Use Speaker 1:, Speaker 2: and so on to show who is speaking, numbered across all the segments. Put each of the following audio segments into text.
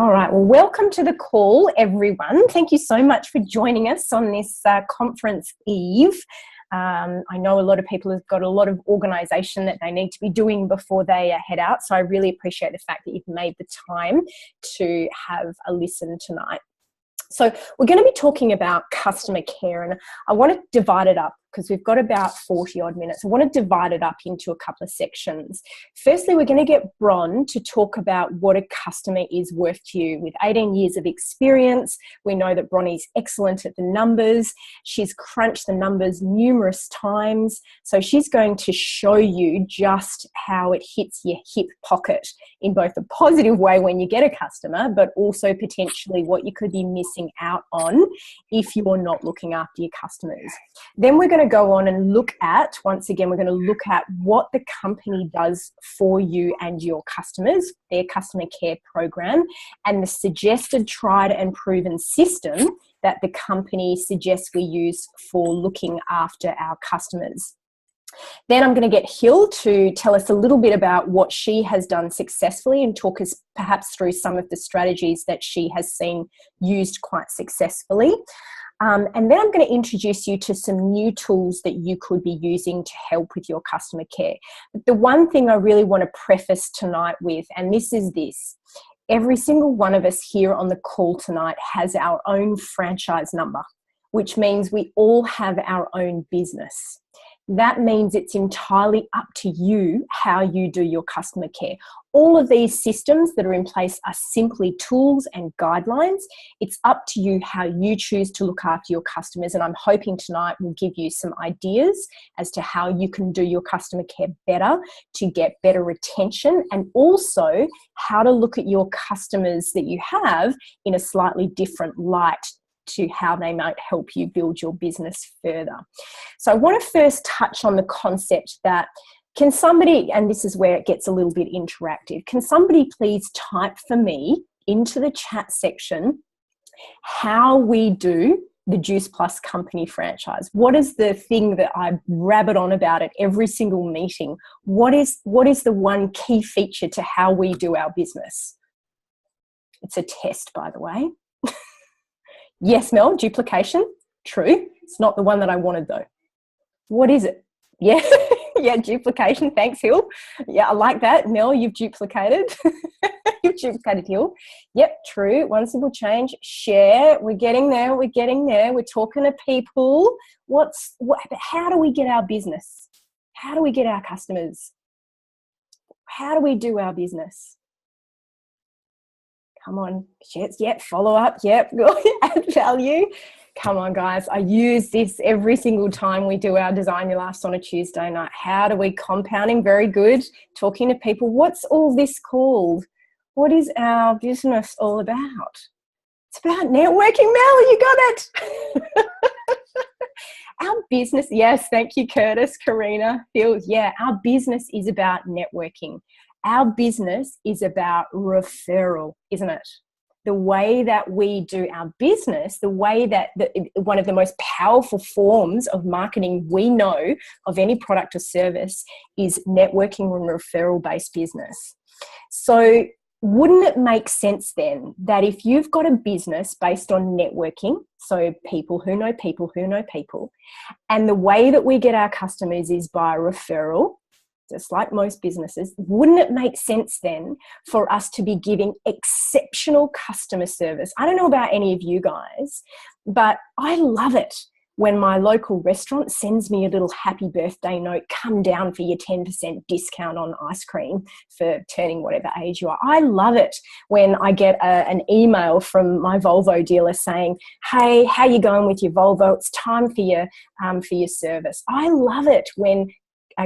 Speaker 1: All right, well, welcome to the call, everyone. Thank you so much for joining us on this conference eve. I know a lot of people have got a lot of organisation that they need to be doing before they head out, so I really appreciate the fact that you've made the time to have a listen tonight. So we're going to be talking about customer care, and I want to divide it up because we've got about 40 odd minutes. I want to divide it up into a couple of sections. Firstly, we're going to get Bron to talk about what a customer is worth to you. With 18 years of experience, we know that Bronnie's excellent at the numbers. She's crunched the numbers numerous times. So she's going to show you just how it hits your hip pocket in both a positive way when you get a customer, but also potentially what you could be missing out on if you're not looking after your customers. Then we're going to go on and look at, once again, we're going to look at what the company does for you and your customers, their customer care program, and the suggested tried and proven system that the company suggests we use for looking after our customers. Then I'm going to get Hill to tell us a little bit about what she has done successfully and talk us perhaps through some of the strategies that she has seen used quite successfully. And then I'm going to introduce you to some new tools that you could be using to help with your customer care. But the one thing I really want to preface tonight with, and this is this: every single one of us here on the call tonight has our own franchise number, which means we all have our own business. That means it's entirely up to you how you do your customer care. All of these systems that are in place are simply tools and guidelines. It's up to you how you choose to look after your customers, and I'm hoping tonight will give you some ideas as to how you can do your customer care better to get better retention, and also how to look at your customers that you have in a slightly different light to how they might help you build your business further. So I want to first touch on the concept that, can somebody, and this is where it gets a little bit interactive, can somebody please type for me into the chat section how we do the Juice Plus company franchise? What is the thing that I rabbit on about at every single meeting? What is the one key feature to how we do our business? It's a test, by the way. Yes, Mel, duplication. True. It's not the one that I wanted though. What is it? Yeah, yeah, duplication. Thanks, Hill. Yeah, I like that. Mel, you've duplicated. You've duplicated, Hill. Yep, true. One simple change. Share. We're getting there. We're getting there. We're talking to people. How do we get our business? How do we get our customers? How do we do our business? Come on, yep, follow up, yep, add value. Come on, guys. I use this every single time we do our Design Your Last on a Tuesday night. How do we compounding? Very good. Talking to people. What's all this called? What is our business all about? It's about networking, Mel. You got it. Our business, yes, thank you, Curtis, Karina, Phil. Yeah, our business is about networking. Our business is about referral, isn't it? The way that we do our business, the way that one of the most powerful forms of marketing we know of any product or service is networking and referral-based business. So wouldn't it make sense then that if you've got a business based on networking, so people who know people who know people, and the way that we get our customers is by referral, just like most businesses, wouldn't it make sense then for us to be giving exceptional customer service? I don't know about any of you guys, but I love it when my local restaurant sends me a little happy birthday note, come down for your 10% discount on ice cream for turning whatever age you are. I love it when I get an email from my Volvo dealer saying, hey, how you going with your Volvo? It's time for your service. I love it when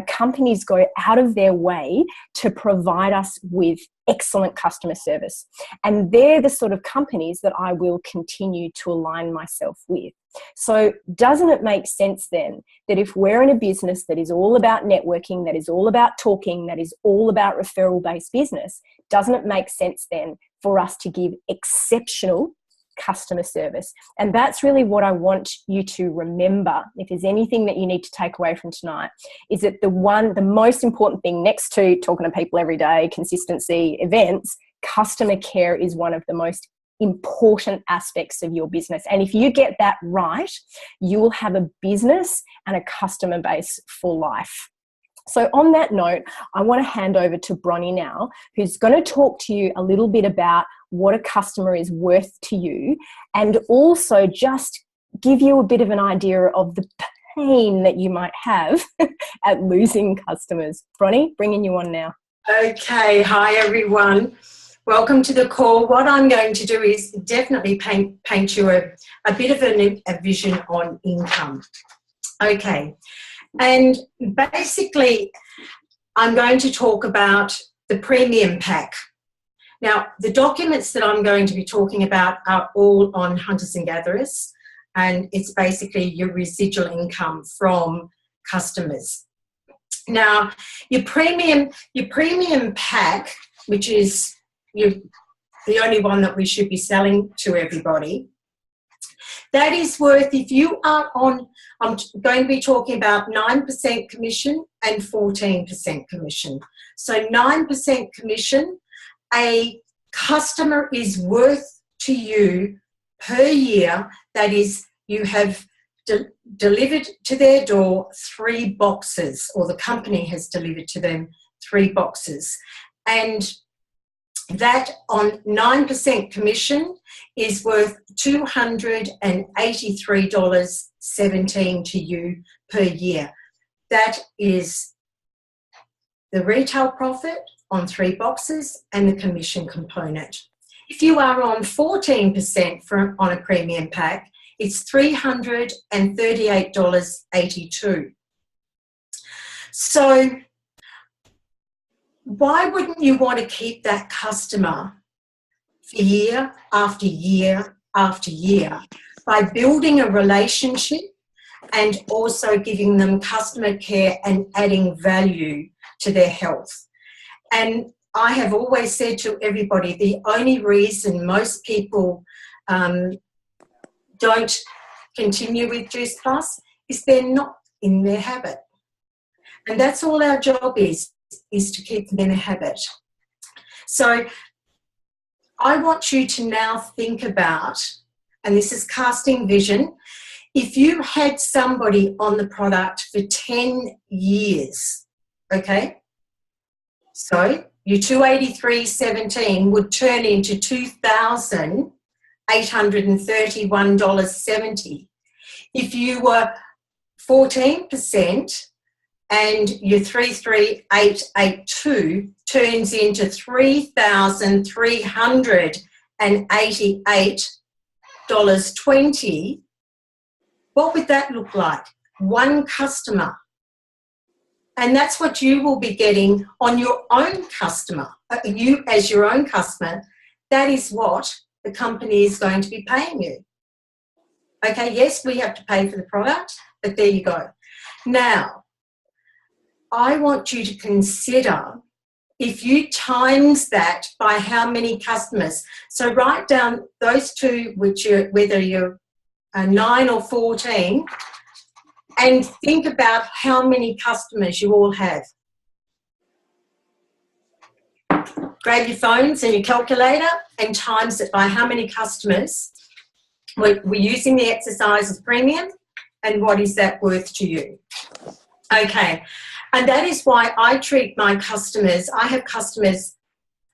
Speaker 1: companies go out of their way to provide us with excellent customer service. And they're the sort of companies that I will continue to align myself with. So doesn't it make sense then that if we're in a business that is all about networking, that is all about talking, that is all about referral-based business, doesn't it make sense then for us to give exceptional customer service? And that's really what I want you to remember. If there's anything that you need to take away from tonight, is that the most important thing next to talking to people every day, consistency, events, customer care is one of the most important aspects of your business. And if you get that right, you will have a business and a customer base for life. So on that note, I want to hand over to Bronnie now, who's going to talk to you a little bit about what a customer is worth to you, and also just give you a bit of an idea of the pain that you might have at losing customers. Bronnie, bringing you on now.
Speaker 2: Okay, hi everyone. Welcome to the call. What I'm going to do is definitely paint you a bit of a vision on income. Okay, and basically I'm going to talk about the premium pack. Now, the documents that I'm going to be talking about are all on Hunters and Gatherers, and it's basically your residual income from customers. Now, your premium pack, which is the only one that we should be selling to everybody, that is worth, if you are on, I'm going to be talking about 9% commission and 14% commission. So 9% commission, a customer is worth to you per year, that is, you have delivered to their door 3 boxes, or the company has delivered to them 3 boxes. And that on 9% commission is worth $283.17 to you per year. That is the retail profit on 3 boxes and the commission component. If you are on 14% on a premium pack, it's $338.82. So why wouldn't you want to keep that customer for year after year after year by building a relationship and also giving them customer care and adding value to their health? And I have always said to everybody, the only reason most people don't continue with Juice Plus is they're not in their habit. And that's all our job is to keep them in a habit. So I want you to now think about, and this is casting vision, if you had somebody on the product for 10 years, okay, so your $283.17 would turn into $2,831.70. If you were 14%, and your 33882 turns into $3,388.20, what would that look like? 1 customer. And that's what you will be getting on your own customer. You as your own customer, that is what the company is going to be paying you. Okay, yes, we have to pay for the product, but there you go. Now, I want you to consider if you times that by how many customers. So write down those 2, which are, whether you're 9 or 14, and think about how many customers you all have. Grab your phones and your calculator and times it by how many customers. We're using the exercise as premium, and what is that worth to you? Okay. And that is why I treat my customers, I have customers,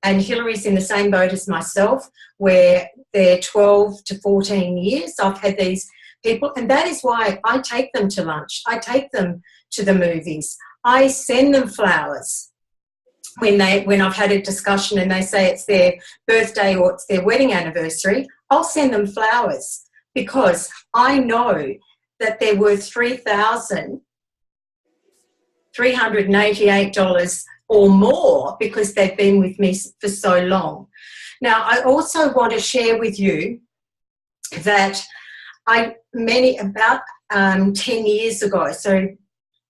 Speaker 2: and Hillary's in the same boat as myself, where they're 12 to 14 years. I've had these people, and that is why I take them to lunch. I take them to the movies. I send them flowers when I've had a discussion and they say it's their birthday or it's their wedding anniversary. I'll send them flowers because I know that they're worth $388 or more because they've been with me for so long. Now, I also want to share with you that about 10 years ago, so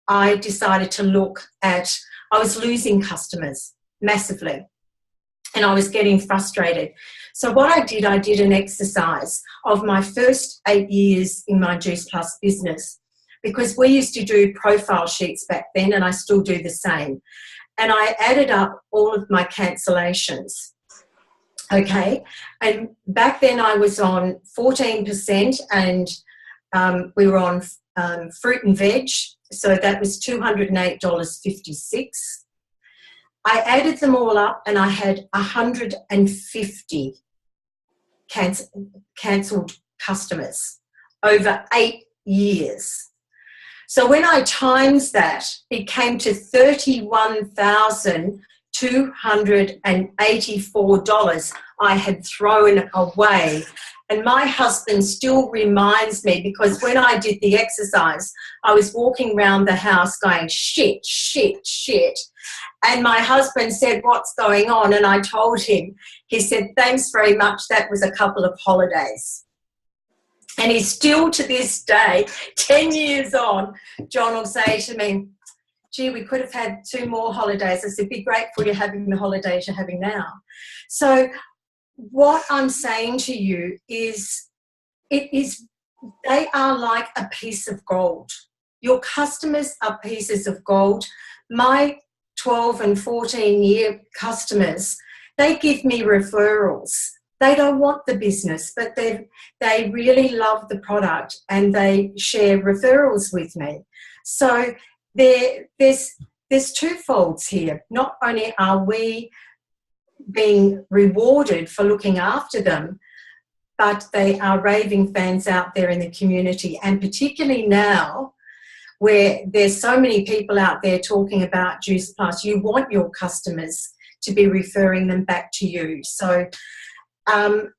Speaker 2: I decided to look at, I was losing customers massively and I was getting frustrated. So what I did an exercise of my first 8 years in my Juice Plus business, because we used to do profile sheets back then and I still do the same. And I added up all of my cancellations. Okay, and back then I was on 14%, and we were on fruit and veg, so that was $208.56. I added them all up and I had 150 cancelled customers over 8 years. So when I times that, it came to $31,284 I had thrown away. And my husband still reminds me, because when I did the exercise, I was walking around the house going, shit, shit, shit. And my husband said, what's going on? And I told him. He said, thanks very much. That was a couple of holidays. And he's still to this day, 10 years on, John will say to me, gee, we could have had 2 more holidays. I said, be grateful you're having the holidays you're having now. So what I'm saying to you is, they are like a piece of gold. Your customers are pieces of gold. My 12 and 14-year customers, they give me referrals. They don't want the business, but they really love the product and they share referrals with me. So there's twofolds here. Not only are we being rewarded for looking after them, but they are raving fans out there in the community, and particularly now where there's so many people out there talking about Juice Plus, you want your customers to be referring them back to you. So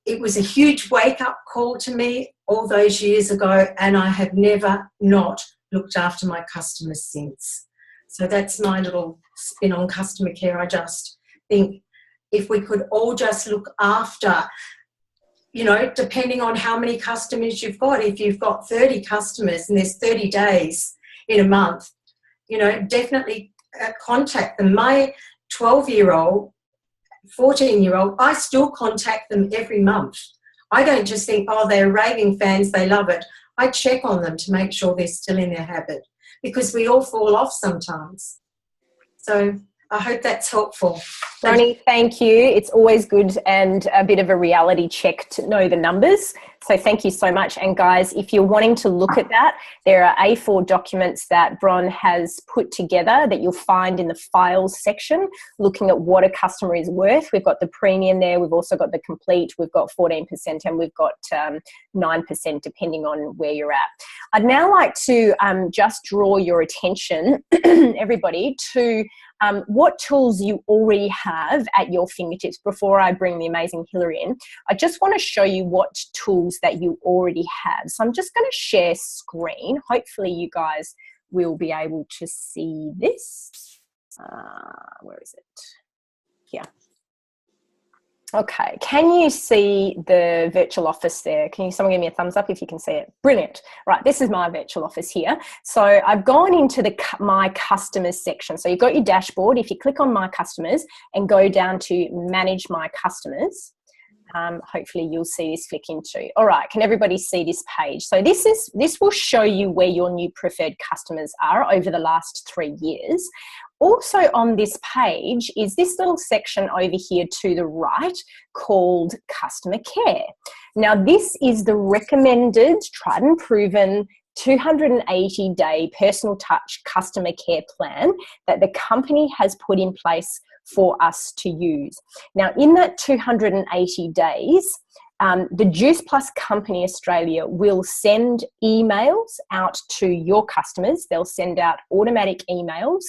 Speaker 2: it was a huge wake-up call to me all those years ago, and I have never not looked after my customers since. So that's my little spin on customer care. I just think if we could all just look after, you know, depending on how many customers you've got. If you've got 30 customers and there's 30 days in a month, you know, definitely contact them. My 12-year-old, 14-year-old, I still contact them every month. I don't just think, oh, they're raving fans, they love it. I check on them to make sure they're still in their habit, because we all fall off sometimes. So I hope that's helpful.
Speaker 1: Ronnie, thank you. It's always good and a bit of a reality check to know the numbers. So thank you so much. And guys, if you're wanting to look at that, there are A4 documents that Bron has put together that you'll find in the files section, looking at what a customer is worth. We've got the premium there. We've also got the complete. We've got 14% and we've got 9% depending on where you're at. I'd now like to just draw your attention, everybody, to what tools you already have at your fingertips. Before I bring the amazing Hillary in, I just want to show you what tools that you already have. So I'm just going to share screen. Hopefully you guys will be able to see this. Where is it? Here. Okay, can you see the virtual office there? Can someone give me a thumbs up if you can see it? Brilliant. Right, this is my virtual office here. So I've gone into the My Customers section. So you've got your dashboard. If you click on My Customers and go down to Manage My Customers, hopefully you'll see this flick into. All right, can everybody see this page? So this will show you where your new preferred customers are over the last 3 years. Also on this page is this little section over here to the right called Customer Care. Now this is the recommended, tried and proven 280-day personal touch customer care plan that the company has put in place for us to use. Now in that 280 days, the Juice Plus Company Australia will send emails out to your customers. They'll send out automatic emails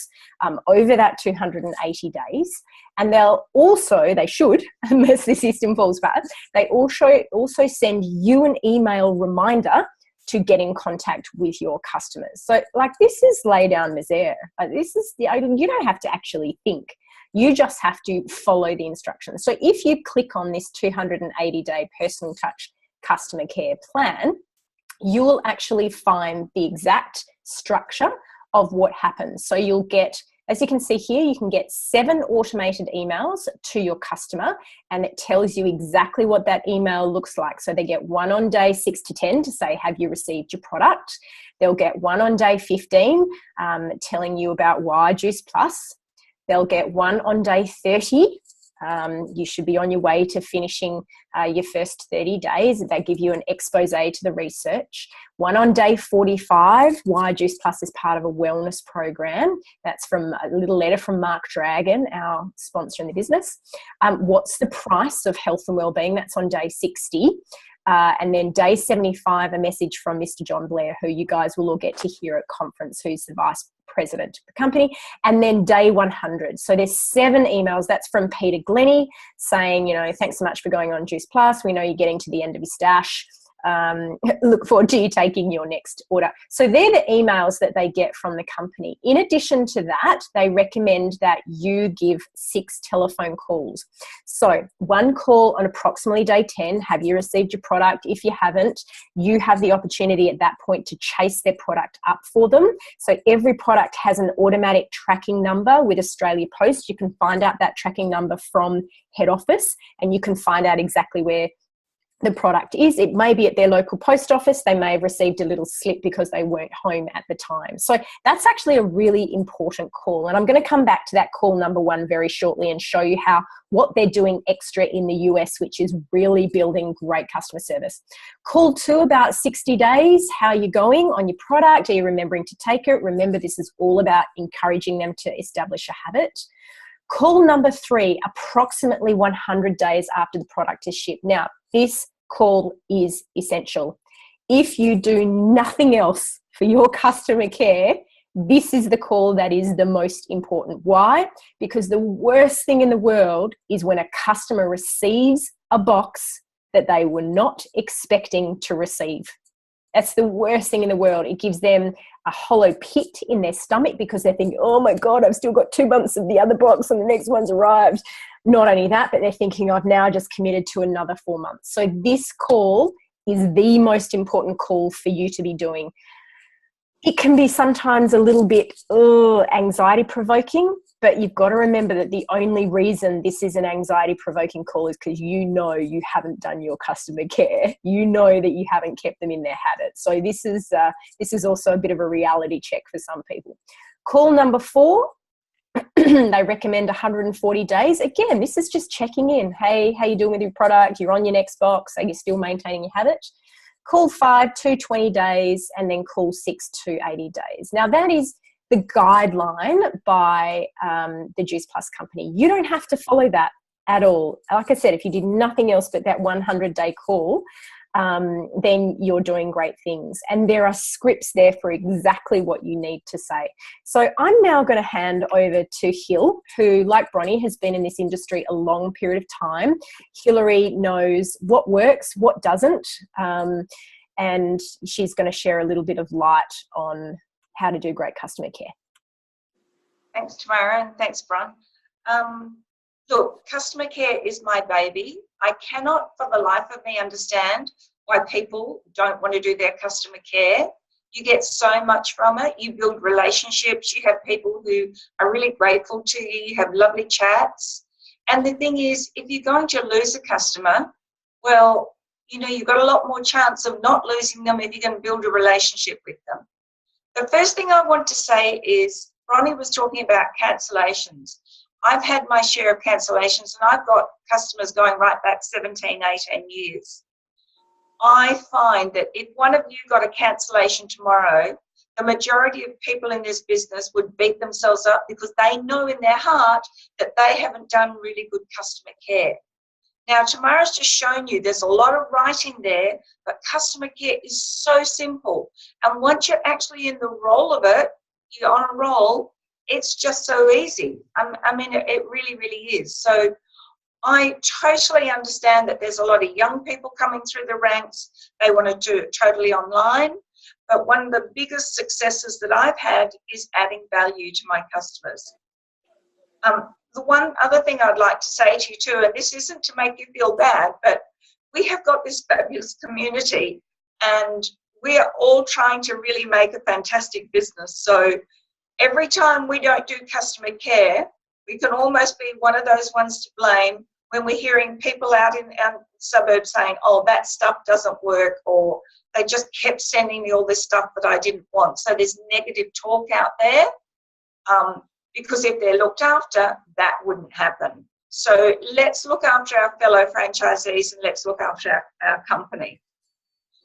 Speaker 1: over that 280 days. And they should, unless the system falls back, they also send you an email reminder to get in contact with your customers. So like this is lay down misère. You don't have to actually think. You just have to follow the instructions. So if you click on this 280-day personal touch customer care plan, you will actually find the exact structure of what happens. So you'll get, as you can see here, you can get 7 automated emails to your customer, and it tells you exactly what that email looks like. So they get one on day 6 to 10 to say, have you received your product? They'll get one on day 15 telling you about why Juice Plus. They'll get one on day 30 You should be on your way to finishing your first 30 days. They give you an expose to the research. One on day 45, why Juice Plus is part of a wellness program. That's from a little letter from Mark Dragon, our sponsor in the business. What's the price of health and wellbeing? That's on day 60. And then day 75, a message from Mr. John Blair, who you guys will all get to hear at conference, who's the vice president of the company. And then day 100. So there's 7 emails. That's from Peter Glennie saying, you know, thanks so much for going on Juice Plus. We know you're getting to the end of your stash. Look forward to you taking your next order. So they're the emails that they get from the company. In addition to that, they recommend that you give 6 telephone calls. So 1 call on approximately day 10. Have you received your product? If you haven't, you have the opportunity at that point to chase their product up for them. So every product has an automatic tracking number with Australia Post. You can find out that tracking number from head office, and you can find out exactly where the product is. It may be at their local post office. They may have received a little slip because they weren't home at the time. So that's actually a really important call. And I'm going to come back to that call number 1 very shortly and show you what they're doing extra in the US, which is really building great customer service. Call 2, about 60 days. How are you going on your product? Are you remembering to take it? Remember, this is all about encouraging them to establish a habit. Call number 3, approximately 100 days after the product is shipped. Now, this call is essential. If you do nothing else for your customer care, this is the call that is the most important. Why? Because the worst thing in the world is when a customer receives a box that they were not expecting to receive. That's the worst thing in the world. It gives them a hollow pit in their stomach because they're thinking, oh my God, I've still got 2 months of the other box and the next one's arrived. Not only that, but they're thinking, I've now just committed to another 4 months. So this call is the most important call for you to be doing. It can be sometimes a little bit anxiety provoking, but you've got to remember that the only reason this is an anxiety provoking call is because you know you haven't done your customer care. You know that you haven't kept them in their habits. So this is also a bit of a reality check for some people. Call number 4, they recommend 140 days. Again, this is just checking in. Hey, how you doing with your product? You're on your next box. Are you still maintaining your habit? Call 5, 220 days, and then call 6, 280 days. Now that is the guideline by the Juice Plus company. You don't have to follow that at all. Like I said, if you did nothing else but that 100-day call, then you're doing great things. And there are scripts there for exactly what you need to say. So I'm now going to hand over to Hill, who, like Bronnie, has been in this industry a long period of time. Hilary knows what works, what doesn't, and she's going to share a little bit of light on how to do great customer care.
Speaker 3: Thanks, Tamara, and thanks, Bron. Look, customer care is my baby. I cannot for the life of me understand why people don't want to do their customer care. You get so much from it. You build relationships. You have people who are really grateful to you. You have lovely chats. And the thing is, if you're going to lose a customer, well, you know, you've got a lot more chance of not losing them if you can build a relationship with them. The first thing I want to say is, Bronnie was talking about cancellations. I've had my share of cancellations, and I've got customers going right back 17, 18 years. I find that if one of you got a cancellation tomorrow, the majority of people in this business would beat themselves up because they know in their heart that they haven't done really good customer care. Now, Tamara's just shown you there's a lot of writing there, but customer care is so simple. And once you're actually in the role of it, you're on a roll, it's just so easy. I mean, it really, really is. So I totally understand that there's a lot of young people coming through the ranks. They want to do it totally online. But one of the biggest successes that I've had is adding value to my customers. The one other thing I'd like to say to you too, and this isn't to make you feel bad, but we have got this fabulous community and we are all trying to really make a fantastic business. So every time we don't do customer care, we can almost be one of those ones to blame when we're hearing people out in our suburbs saying, oh, that stuff doesn't work, or they just kept sending me all this stuff that I didn't want. So there's negative talk out there. Because if they're looked after, that wouldn't happen. So let's look after our fellow franchisees and let's look after our company.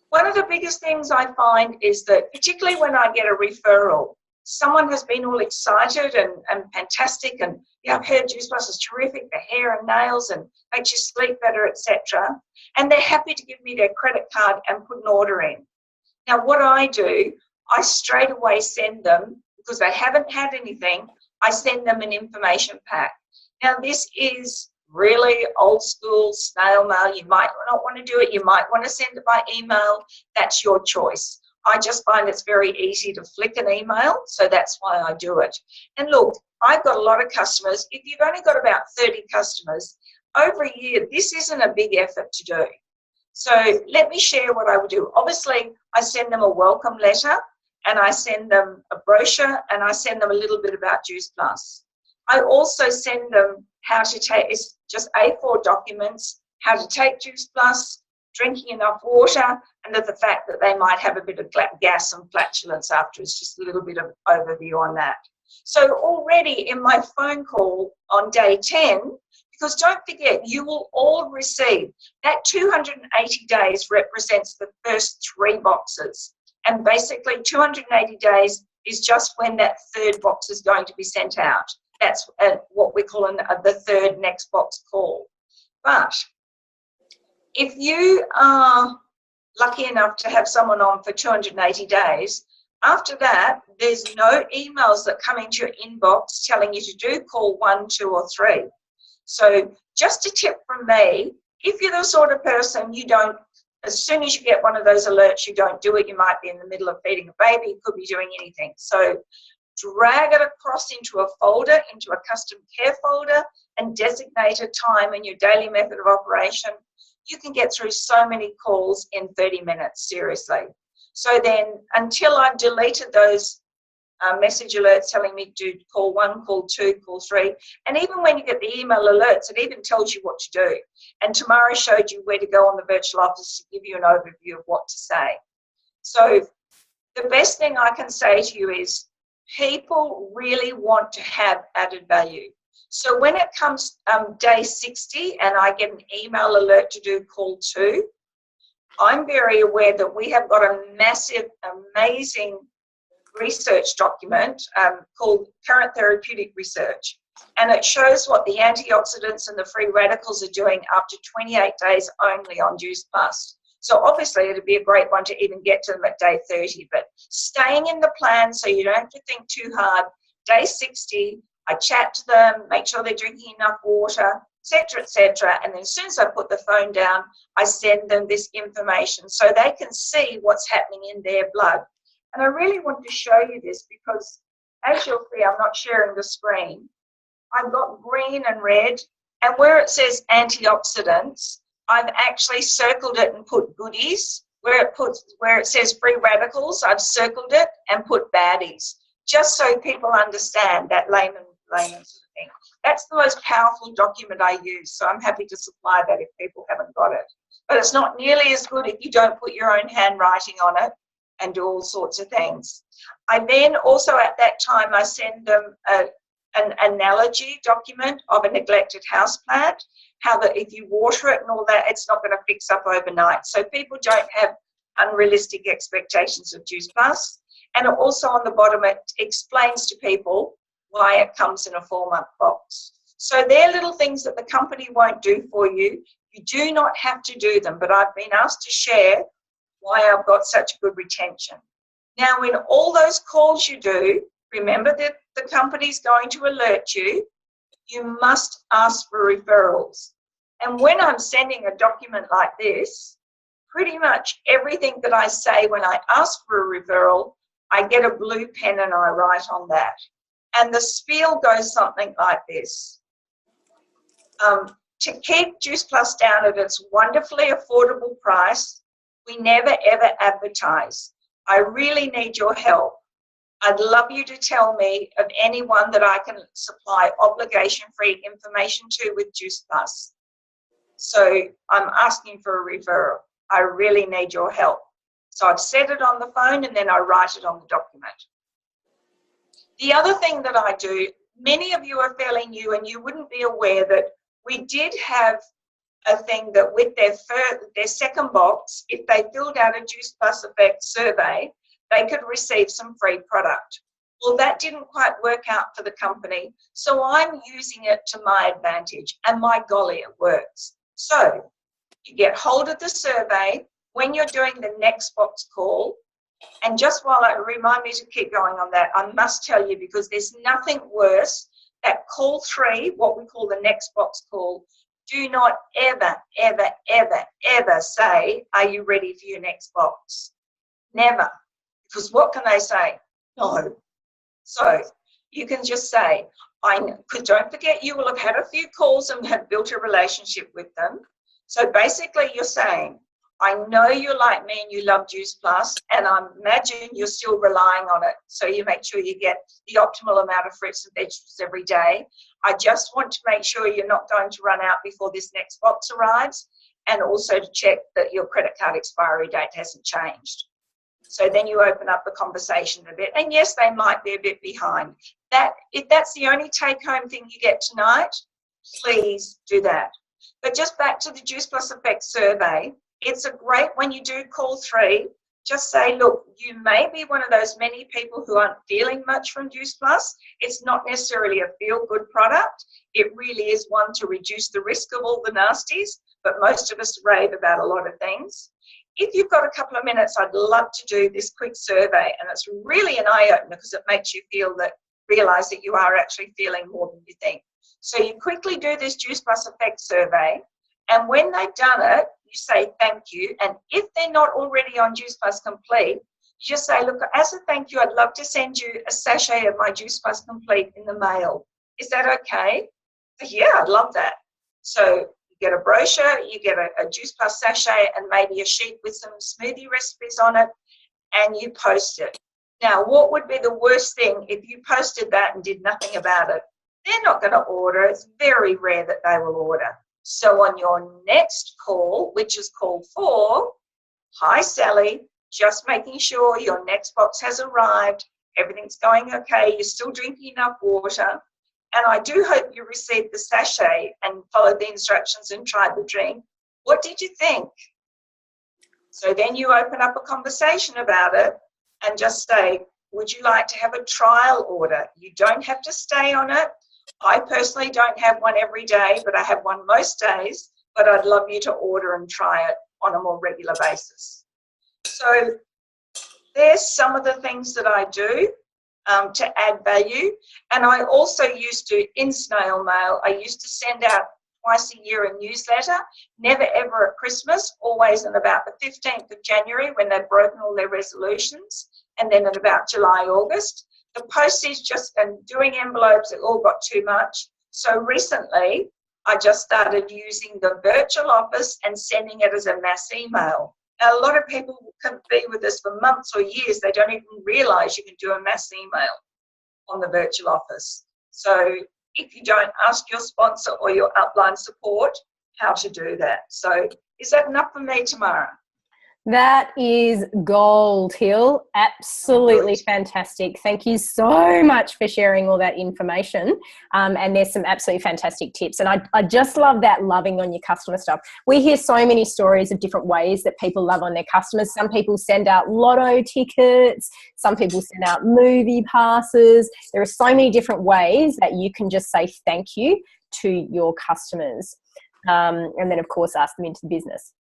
Speaker 3: One of the biggest things I find is that, particularly when I get a referral, someone has been all excited and fantastic, and yeah, I've heard Juice Plus is terrific for hair and nails and makes you sleep better, etc. And they're happy to give me their credit card and put an order in. Now, what I do, I straight away send them, because they haven't had anything, I send them an information pack. Now, this is really old school snail mail. You might not want to do it. You might want to send it by email. That's your choice. I just find it's very easy to flick an email, so that's why I do it. And look, I've got a lot of customers. If you've only got about 30 customers, over a year, this isn't a big effort to do. So let me share what I would do. Obviously, I send them a welcome letter, and I send them a brochure, and I send them a little bit about Juice Plus. I also send them how to take, it's just A4 documents, how to take Juice Plus, drinking enough water, and the fact that they might have a bit of gas and flatulence afterwards, just a little bit of overview on that. So already in my phone call on day 10, because don't forget, you will all receive, that 280 days represents the first 3 boxes. And basically 280 days is just when that 3rd box is going to be sent out. That's what we call the 3rd next box call. But if you are lucky enough to have someone on for 280 days, after that, there's no emails that come into your inbox telling you to do call 1, 2, or 3. So just a tip from me, if you're the sort of person you don't, as soon as you get one of those alerts, you don't do it. You might be in the middle of feeding a baby, you could be doing anything. So drag it across into a folder, into a custom care folder, and designate a time in your daily method of operation. You can get through so many calls in 30 minutes, seriously. So then, until I've deleted those message alerts telling me to call 1, call 2, call 3, and even when you get the email alerts, it even tells you what to do. And Tamara showed you where to go on the virtual office to give you an overview of what to say. So the best thing I can say to you is people really want to have added value. So when it comes day 60 and I get an email alert to do call 2, I'm very aware that we have got a massive, amazing research document called Current Therapeutic Research. And it shows what the antioxidants and the free radicals are doing after 28 days only on Juice Plus. So obviously it'd be a great one to even get to them at day 30, but staying in the plan so you don't have to think too hard. Day 60, I chat to them, make sure they're drinking enough water, etc., and then as soon as I put the phone down, I send them this information so they can see what's happening in their blood. And I really want to show you this because, as you'll see, I'm not sharing the screen. I've got green and red, and where it says antioxidants, I've actually circled it and put goodies. Where it says free radicals, I've circled it and put baddies, just so people understand that layman sort of thing. That's the most powerful document I use, so I'm happy to supply that if people haven't got it. But it's not nearly as good if you don't put your own handwriting on it and do all sorts of things. I then also at that time, I send them an analogy document of a neglected houseplant, how that if you water it and all that, it's not going to fix up overnight. So people don't have unrealistic expectations of Juice Plus. And also on the bottom, it explains to people why it comes in a 4-month box. So they're little things that the company won't do for you. You do not have to do them, but I've been asked to share why I've got such good retention. Now, in all those calls you do, remember that the company's going to alert you. You must ask for referrals. And when I'm sending a document like this, pretty much everything that I say when I ask for a referral, I get a blue pen and I write on that. And the spiel goes something like this. To keep Juice Plus down at its wonderfully affordable price, we never ever advertise. I really need your help. I'd love you to tell me of anyone that I can supply obligation-free information to with Juice Plus. So I'm asking for a referral. I really need your help. So I've said it on the phone and then I write it on the document. The other thing that I do, many of you are fairly new and you wouldn't be aware that We did have a thing that with their second box, if they filled out a Juice Plus Effect survey, they could receive some free product. Well, that didn't quite work out for the company, so I'm using it to my advantage, and my golly, it works. So you get hold of the survey when you're doing the next box call, and just while I remind me to keep going on that, I must tell you, because there's nothing worse, that call 3, what we call the next box call, do not ever, ever, ever, ever say, are you ready for your next box? Never. Because what can they say? No. So you can just say, don't forget, you will have had a few calls and have built a relationship with them. So basically you're saying, I know you're like me and you love Juice Plus, and I imagine you're still relying on it. So you make sure you get the optimal amount of fruits and vegetables every day. I just want to make sure you're not going to run out before this next box arrives, and also to check that your credit card expiry date hasn't changed. So then you open up the conversation a bit. And yes, they might be a bit behind. If that's the only take-home thing you get tonight, please do that. But just back to the Juice Plus Effect survey, it's a great, when you do call 3, just say, look, you may be one of those many people who aren't feeling much from Juice Plus. It's not necessarily a feel-good product. It really is one to reduce the risk of all the nasties, but most of us rave about a lot of things. If you've got a couple of minutes, I'd love to do this quick survey, and it's really an eye-opener because it makes you realize that you are actually feeling more than you think. So you quickly do this Juice Plus Effect survey, and when they've done it, you say thank you. And if they're not already on Juice Plus Complete, you just say, look, as a thank you, I'd love to send you a sachet of my Juice Plus Complete in the mail. Is that okay? Yeah, I'd love that. So you get a brochure, you get a Juice Plus sachet and maybe a sheet with some smoothie recipes on it, and you post it. Now, what would be the worst thing if you posted that and did nothing about it? They're not going to order. It's very rare that they will order. So on your next call, which is call 4, hi Sally, just making sure your next box has arrived, everything's going okay, you're still drinking enough water, and I do hope you received the sachet and followed the instructions and tried the drink. What did you think? So then you open up a conversation about it and just say, would you like to have a trial order? You don't have to stay on it. I personally don't have one every day, but I have one most days, but I'd love you to order and try it on a more regular basis. So there's some of the things that I do to add value. And I also used to, in snail mail, I used to send out twice a year a newsletter, never ever at Christmas, always on about the 15th of January when they've broken all their resolutions, and then at about July, August. The postage and doing envelopes, it all got too much. So recently, I just started using the virtual office and sending it as a mass email. Now, a lot of people can be with us for months or years. They don't even realise you can do a mass email on the virtual office. So if you don't, ask your sponsor or your upline support how to do that. So is that enough for me, Tamara?
Speaker 1: That is gold, Hill. Absolutely fantastic. Thank you so much for sharing all that information. And there's some absolutely fantastic tips. And I just love that loving on your customer stuff. We hear so many stories of different ways that people love on their customers. Some people send out lotto tickets. Some people send out movie passes. There are so many different ways that you can just say thank you to your customers. And then, of course, ask them into the business.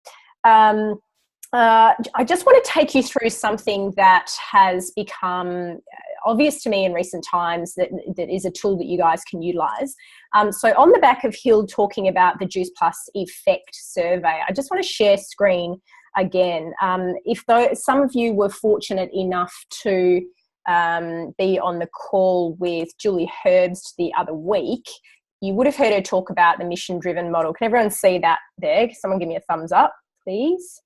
Speaker 1: I just want to take you through something that has become obvious to me in recent times that is a tool that you guys can utilize. So on the back of Hill talking about the Juice Plus Effect survey, I just want to share screen again. Some of you were fortunate enough to be on the call with Julie Herbst the other week, you would have heard her talk about the mission-driven model. Can everyone see that there? Someone give me a thumbs up, please.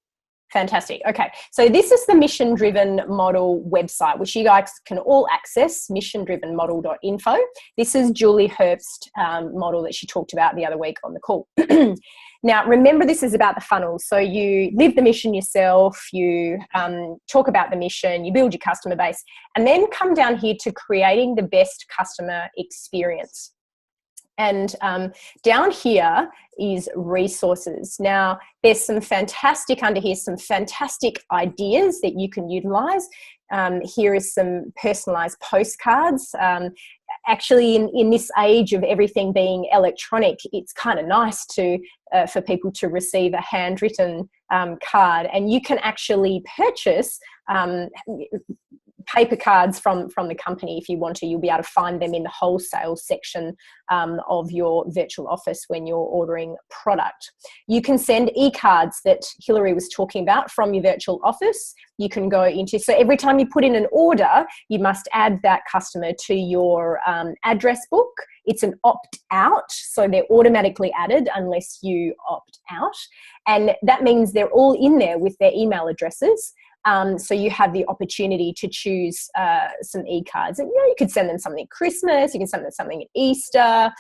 Speaker 1: Fantastic. Okay, so this is the Mission Driven Model website, which you guys can all access, missiondrivenmodel.info. This is Julie Herbst model that she talked about the other week on the call. Now, remember, this is about the funnels. So you live the mission yourself, you talk about the mission, you build your customer base, and then come down here to creating the best customer experience. And down here is resources. Now, there's some fantastic under here, some fantastic ideas that you can utilize. Here is some personalized postcards. Actually, in this age of everything being electronic, it's kind of nice to for people to receive a handwritten card, and you can actually purchase paper cards from the company if you want to. You'll be able to find them in the wholesale section of your virtual office when you're ordering product. You can send e-cards that Hilary was talking about from your virtual office. You can go into, so every time you put in an order, you must add that customer to your address book. It's an opt-out, so they're automatically added unless you opt out. And that means they're all in there with their email addresses. So you have the opportunity to choose some e-cards. And, you could send them something at Christmas, you can send them something at Easter.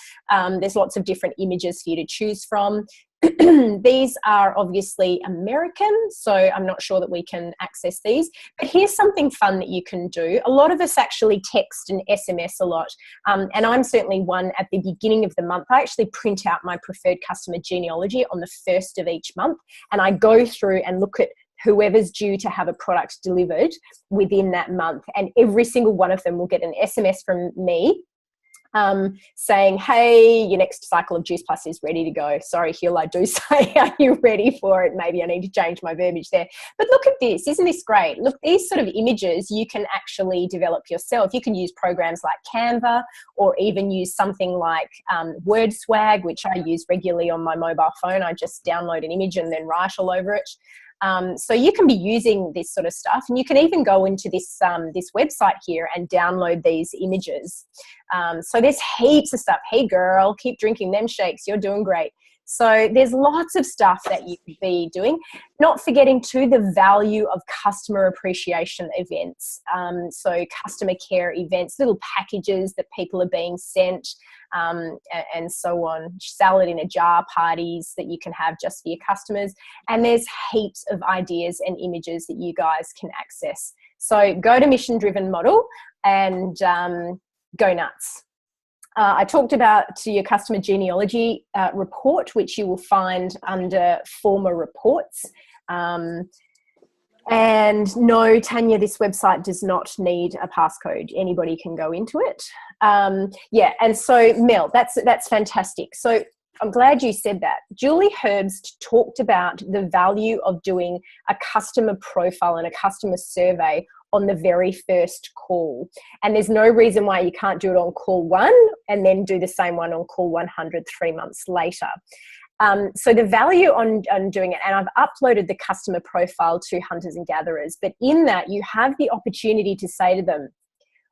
Speaker 1: There's lots of different images for you to choose from. These are obviously American, so I'm not sure that we can access these. But here's something fun that you can do. A lot of us actually text and SMS a lot. And I'm certainly one at the beginning of the month. I actually print out my preferred customer genealogy on the 1st of each month. And I go through and look at whoever's due to have a product delivered within that month. And every single one of them will get an SMS from me saying, hey, your next cycle of Juice Plus is ready to go. Sorry, Hill, I do say, are you ready for it? Maybe I need to change my verbiage there. But look at this. Isn't this great? Look, these sort of images you can actually develop yourself. You can use programs like Canva, or even use something like WordSwag, which I use regularly on my mobile phone. I just download an image and then write all over it. So you can be using this sort of stuff, and you can even go into this this website here and download these images. So there's heaps of stuff. Hey girl, keep drinking them shakes. You're doing great. So there's lots of stuff that you could be doing. Not forgetting too the value of customer appreciation events. So customer care events, little packages that people are being sent, and so on. Salad in a jar parties that you can have just for your customers. And there's heaps of ideas and images that you guys can access. So go to Mission Driven Model and go nuts. I talked about your customer genealogy report, which you will find under former reports. And no, Tanya, this website does not need a passcode. Anybody can go into it. Yeah, and so Mel, that's fantastic. So I'm glad you said that. Julie Herbst talked about the value of doing a customer profile and a customer survey on the very first call. And there's no reason why you can't do it on call 1 and then do the same one on call 100 3 months later. So the value on doing it, and I've uploaded the customer profile to Hunters and Gatherers, but in that you have the opportunity to say to them,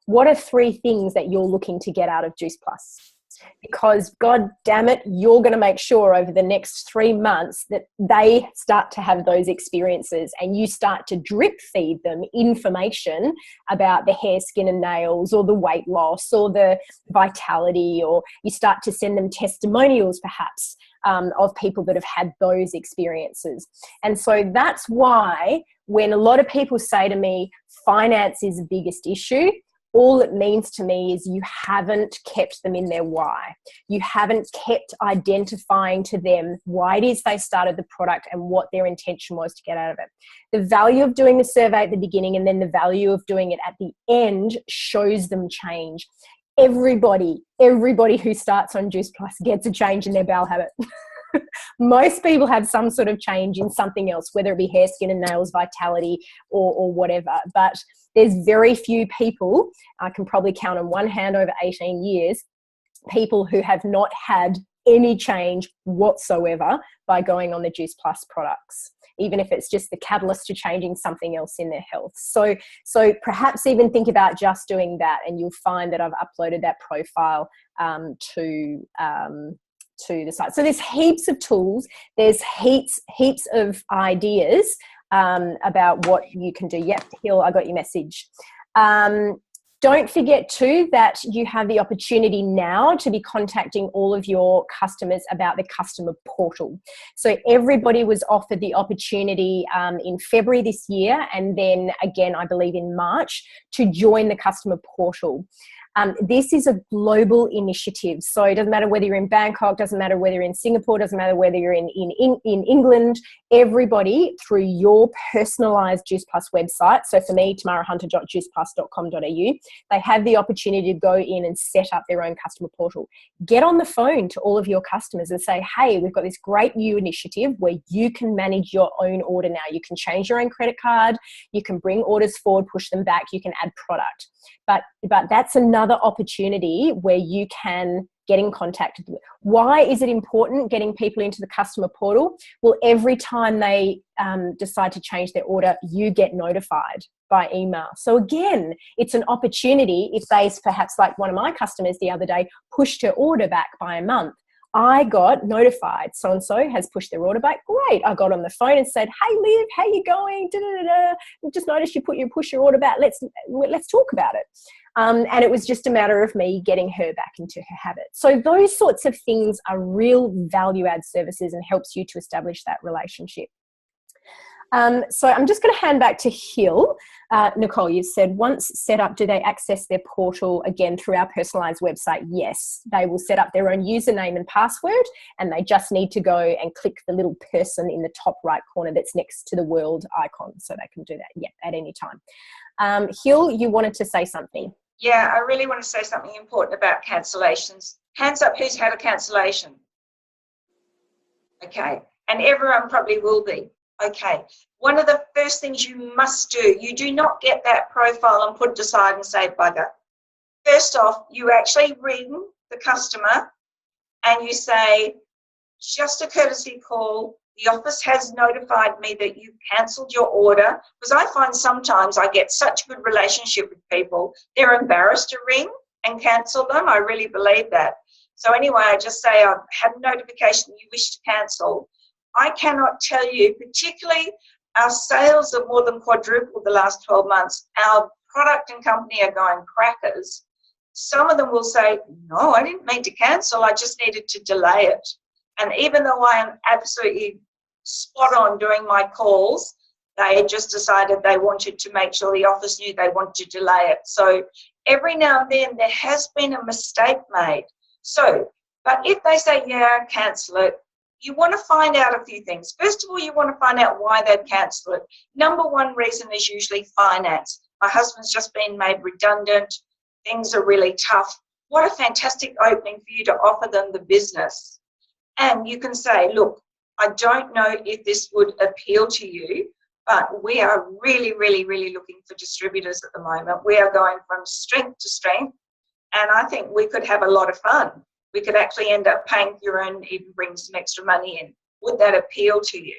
Speaker 1: what are 3 things that you're looking to get out of Juice Plus? Because God damn it, you're going to make sure over the next 3 months that they start to have those experiences, and you start to drip feed them information about the hair, skin and nails, or the weight loss, or the vitality, or you start to send them testimonials perhaps of people that have had those experiences. And so that's why when a lot of people say to me, finance is the biggest issue, all it means to me is you haven't kept them in their why. You haven't kept identifying to them why it is they started the product and what their intention was to get out of it. The value of doing the survey at the beginning and then the value of doing it at the end shows them change. Everybody who starts on Juice Plus gets a change in their bowel habit. Most people have some sort of change in something else, whether it be hair, skin and nails, vitality, or whatever. But there's very few people, I can probably count on one hand over 18 years, people who have not had any change whatsoever by going on the Juice Plus products, even if it's just the catalyst to changing something else in their health. So perhaps even think about just doing that, and you'll find that I've uploaded that profile to the site. So there's heaps of tools. There's heaps of ideas about what you can do. Yep, Hill, I got your message. Don't forget too that you have the opportunity now to be contacting all of your customers about the customer portal. So everybody was offered the opportunity in February this year, and then again, I believe in March, to join the customer portal. This is a global initiative. So it doesn't matter whether you're in Bangkok, doesn't matter whether you're in Singapore, doesn't matter whether you're in England, everybody through your personalised Juice Plus website. So for me, tamarahunter.juiceplus.com.au, they have the opportunity to go in and set up their own customer portal. Get on the phone to all of your customers and say, hey, we've got this great new initiative where you can manage your own order now. You can change your own credit card, you can bring orders forward, push them back, you can add product. But that's another opportunity where you can get in contact with them. Why is it important getting people into the customer portal? Well, every time they decide to change their order, you get notified by email. So again, it's an opportunity if they, perhaps like one of my customers the other day, pushed her order back by a month. I got notified, so-and-so has pushed their order back. Great. I got on the phone and said, hey, Liv, how you going? Just noticed you push your order back. Let's talk about it. And it was just a matter of me getting her back into her habit. So those sorts of things are real value-add services and helps you to establish that relationship. So I'm just going to hand back to Hill. Nicole, you said once set up, do they access their portal again through our personalised website? Yes, they will set up their own username and password, and they just need to go and click the little person in the top right corner that's next to the world icon. So they can do that, at any time. Hill, you wanted to say something.
Speaker 3: Yeah, I really want to say something important about cancellations. Hands up, who's had a cancellation? Okay, and everyone probably will be. Okay, one of the first things you must do, you do not get that profile and put it aside and say bugger. First off, you actually ring the customer and you say, just a courtesy call, the office has notified me that you cancelled your order, because I find sometimes I get such a good relationship with people, they're embarrassed to ring and cancel them. I really believe that. So anyway, I just say, I've had a notification you wish to cancel. I cannot tell you, particularly our sales have more than quadrupled the last 12 months. Our product and company are going crackers. Some of them will say, no, I didn't mean to cancel. I just needed to delay it. And even though I am absolutely spot on doing my calls, they just decided they wanted to make sure the office knew they wanted to delay it. So every now and then there has been a mistake made. So, but if they say, yeah, cancel it, you want to find out a few things. First of all, you want to find out why they've cancelled it. Number one reason is usually finance. My husband's just been made redundant. Things are really tough. What a fantastic opening for you to offer them the business. And you can say, look, I don't know if this would appeal to you, but we are really, really, really looking for distributors at the moment. We are going from strength to strength, and I think we could have a lot of fun. We could actually end up paying for your own, even bring some extra money in. Would that appeal to you?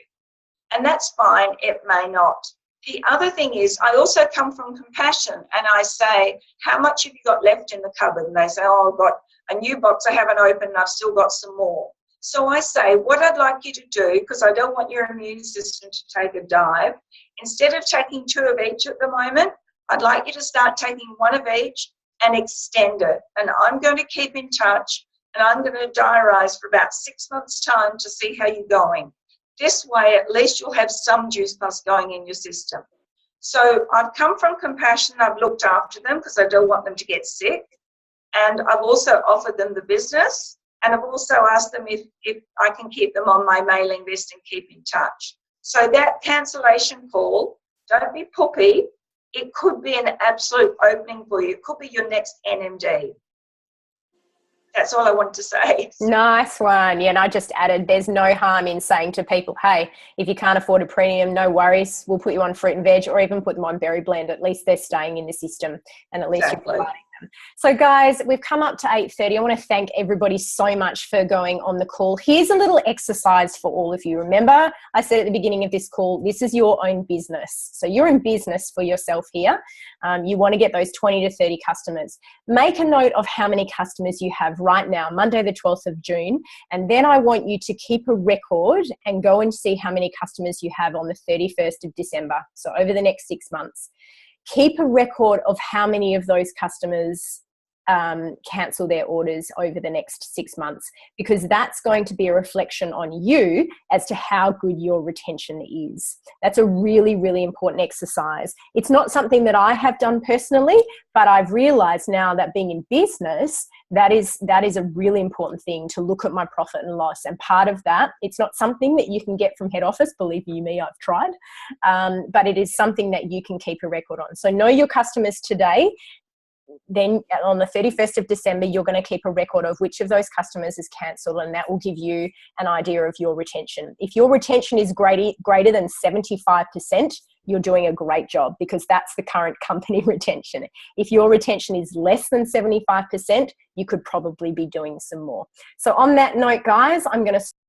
Speaker 3: And that's fine, it may not. The other thing is, I also come from compassion, and I say, how much have you got left in the cupboard? And they say, oh, I've got a new box I haven't opened, and I've still got some more. So I say, what I'd like you to do, because I don't want your immune system to take a dive, instead of taking 2 of each at the moment, I'd like you to start taking 1 of each and extend it. And I'm going to keep in touch, and I'm going to diarise for about 6 months' time to see how you're going. This way, at least you'll have some Juice Plus going in your system. So I've come from compassion. I've looked after them because I don't want them to get sick. And I've also offered them the business. And I've also asked them if I can keep them on my mailing list and keep in touch. So that cancellation call, don't be poopy. It could be an absolute opening for you. It could be your next NMD. That's all I want to say.
Speaker 1: Nice one. Yeah, and I just added, there's no harm in saying to people, hey, if you can't afford a premium, no worries. We'll put you on fruit and veg, or even put them on berry blend. At least they're staying in the system, and at least you're providing them. So guys, we've come up to 8:30. I want to thank everybody so much for going on the call. Here's a little exercise for all of you. Remember, I said at the beginning of this call, this is your own business. So you're in business for yourself here. You want to get those 20 to 30 customers. Make a note of how many customers you have right now, Monday the 12th of June. And then I want you to keep a record and go and see how many customers you have on the 31st of December. So over the next 6 months. Keep a record of how many of those customers cancel their orders over the next 6 months, because that's going to be a reflection on you as to how good your retention is. That's a really, really important exercise. It's not something that I have done personally, but I've realized now that being in business, that is a really important thing, to look at my profit and loss. And part of that, it's not something that you can get from head office, believe you me, I've tried, but it is something that you can keep a record on. So know your customers today. Then on the 31st of December, you're going to keep a record of which of those customers is cancelled, and that will give you an idea of your retention. If your retention is greater than 75%, you're doing a great job, because that's the current company retention. If your retention is less than 75%, you could probably be doing some more. So on that note, guys, I'm going to